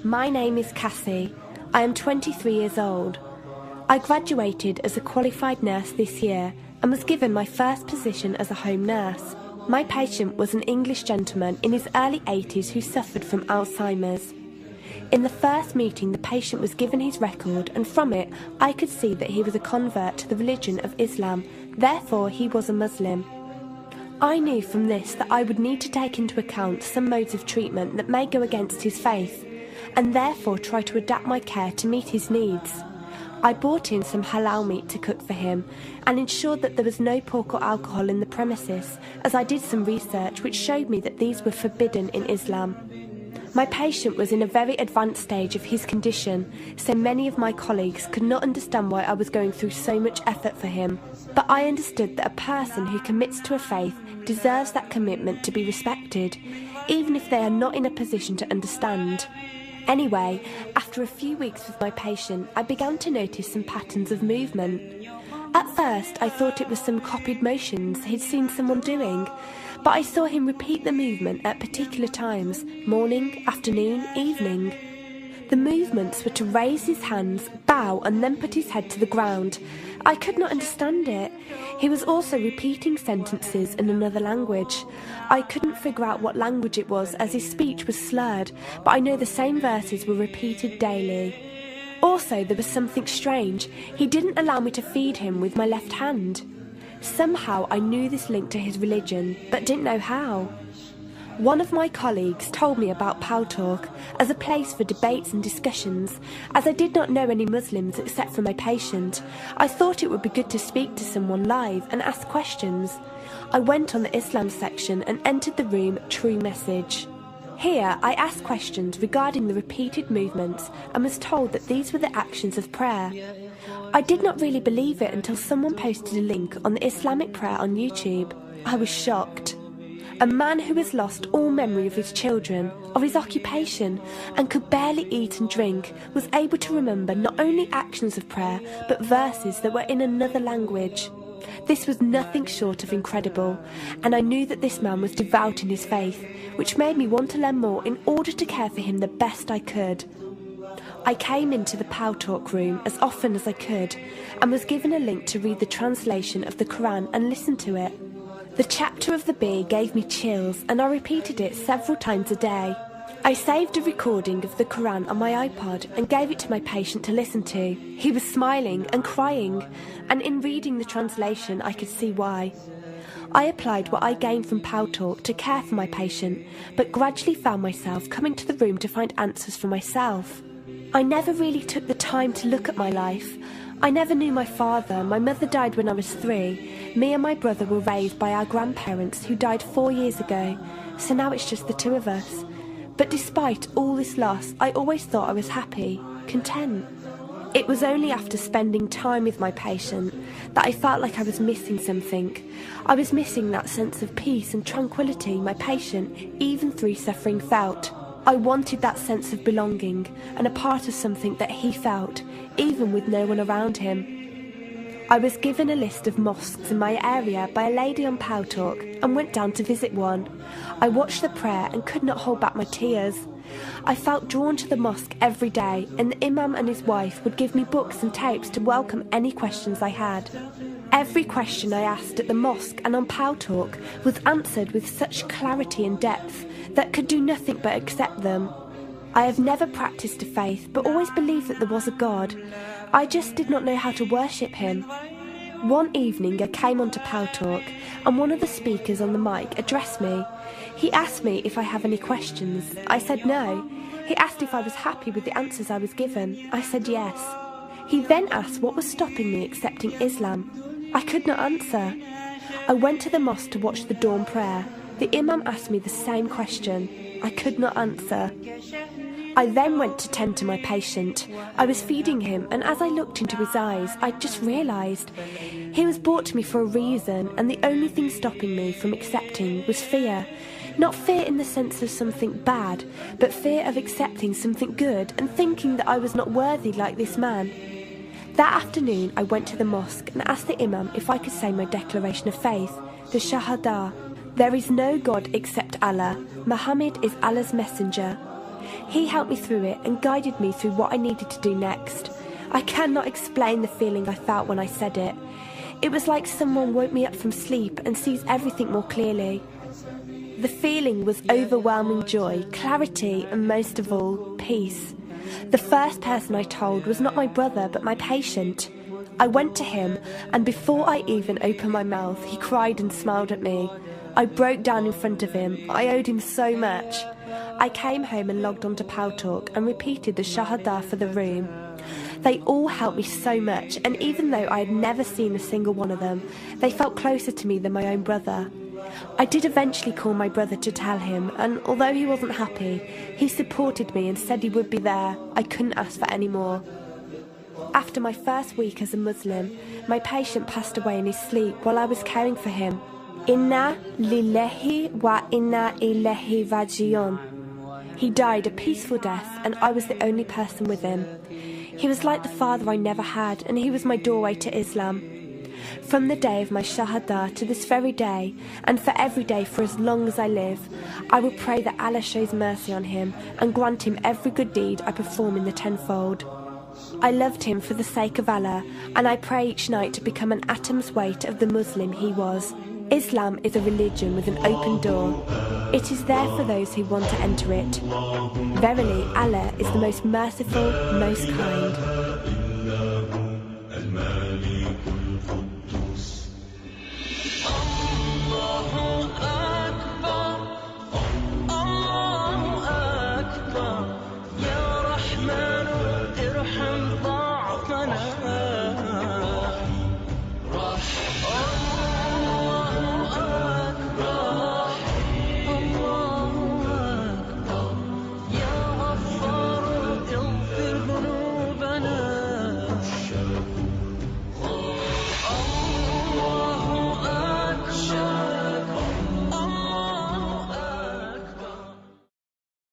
My name is Cassie. I am 23 years old. I graduated as a qualified nurse this year and was given my first position as a home nurse. My patient was an English gentleman in his early 80s who suffered from Alzheimer's. In the first meeting, the patient was given his record, and from it I could see that he was a convert to the religion of Islam, therefore he was a Muslim. I knew from this that I would need to take into account some modes of treatment that may go against his faith, and therefore try to adapt my care to meet his needs. I bought in some halal meat to cook for him and ensured that there was no pork or alcohol in the premises, as I did some research which showed me that these were forbidden in Islam. My patient was in a very advanced stage of his condition, so many of my colleagues could not understand why I was going through so much effort for him. But I understood that a person who commits to a faith deserves that commitment to be respected, even if they are not in a position to understand. Anyway, after a few weeks with my patient, I began to notice some patterns of movement. At first, I thought it was some copied motions he'd seen someone doing, but I saw him repeat the movement at particular times: morning, afternoon, evening. The movements were to raise his hands, bow, and then put his head to the ground. I could not understand it. He was also repeating sentences in another language. I couldn't figure out what language it was, as his speech was slurred, but I know the same verses were repeated daily. Also, there was something strange. He didn't allow me to feed him with my left hand. Somehow I knew this linked to his religion, but didn't know how. One of my colleagues told me about Paltalk as a place for debates and discussions. As I did not know any Muslims except for my patient, I thought it would be good to speak to someone live and ask questions. I went on the Islam section and entered the room True Message. Here I asked questions regarding the repeated movements and was told that these were the actions of prayer. I did not really believe it until someone posted a link on the Islamic prayer on YouTube. I was shocked. A man who has lost all memory of his children, of his occupation, and could barely eat and drink, was able to remember not only actions of prayer, but verses that were in another language. This was nothing short of incredible, and I knew that this man was devout in his faith, which made me want to learn more in order to care for him the best I could. I came into the Paltalk room as often as I could, and was given a link to read the translation of the Quran and listen to it. The chapter of the bee gave me chills, and I repeated it several times a day. I saved a recording of the Quran on my iPod and gave it to my patient to listen to. He was smiling and crying, and in reading the translation I could see why. I applied what I gained from Paltalk to care for my patient, but gradually found myself coming to the room to find answers for myself. I never really took the time to look at my life. I never knew my father. My mother died when I was 3. Me and my brother were raised by our grandparents who died 4 years ago, so now it's just the two of us. But despite all this loss, I always thought I was happy, content. It was only after spending time with my patient that I felt like I was missing something. I was missing that sense of peace and tranquility my patient, even through suffering, felt. I wanted that sense of belonging and a part of something that he felt, even with no one around him. I was given a list of mosques in my area by a lady on Paltalk and went down to visit one. I watched the prayer and could not hold back my tears. I felt drawn to the mosque every day, and the imam and his wife would give me books and tapes to welcome any questions I had. Every question I asked at the mosque and on Paltalk was answered with such clarity and depth that could do nothing but accept them. I have never practiced a faith, but always believed that there was a God. I just did not know how to worship him. One evening I came onto Paltalk, and one of the speakers on the mic addressed me. He asked me if I have any questions. I said no. He asked if I was happy with the answers I was given. I said yes. He then asked what was stopping me accepting Islam. I could not answer. I went to the mosque to watch the dawn prayer. The imam asked me the same question. I could not answer. I then went to tend to my patient. I was feeding him, and as I looked into his eyes, I just realised he was brought to me for a reason, and the only thing stopping me from accepting was fear. Not fear in the sense of something bad, but fear of accepting something good and thinking that I was not worthy like this man. That afternoon I went to the mosque and asked the imam if I could say my declaration of faith, the Shahada. There is no God except Allah. Muhammad is Allah's messenger. He helped me through it and guided me through what I needed to do next. I cannot explain the feeling I felt when I said it. It was like someone woke me up from sleep and sees everything more clearly. The feeling was overwhelming joy, clarity, and most of all, peace. The first person I told was not my brother, but my patient. I went to him, and before I even opened my mouth, he cried and smiled at me. I broke down in front of him. I owed him so much. I came home and logged onto Paltalk and repeated the Shahada for the room. They all helped me so much, and even though I had never seen a single one of them, they felt closer to me than my own brother. I did eventually call my brother to tell him, and although he wasn't happy, he supported me and said he would be there. I couldn't ask for any more. After my first week as a Muslim, my patient passed away in his sleep while I was caring for him. Inna lillahi wa inna ilaihi raji'un. He died a peaceful death, and I was the only person with him. He was like the father I never had, and he was my doorway to Islam. From the day of my Shahada to this very day, and for every day for as long as I live, I will pray that Allah shows mercy on him and grant him every good deed I perform in the tenfold. I loved him for the sake of Allah, and I pray each night to become an atom's weight of the Muslim he was. Islam is a religion with an open door. It is there for those who want to enter it. Verily, Allah is the most merciful, most kind.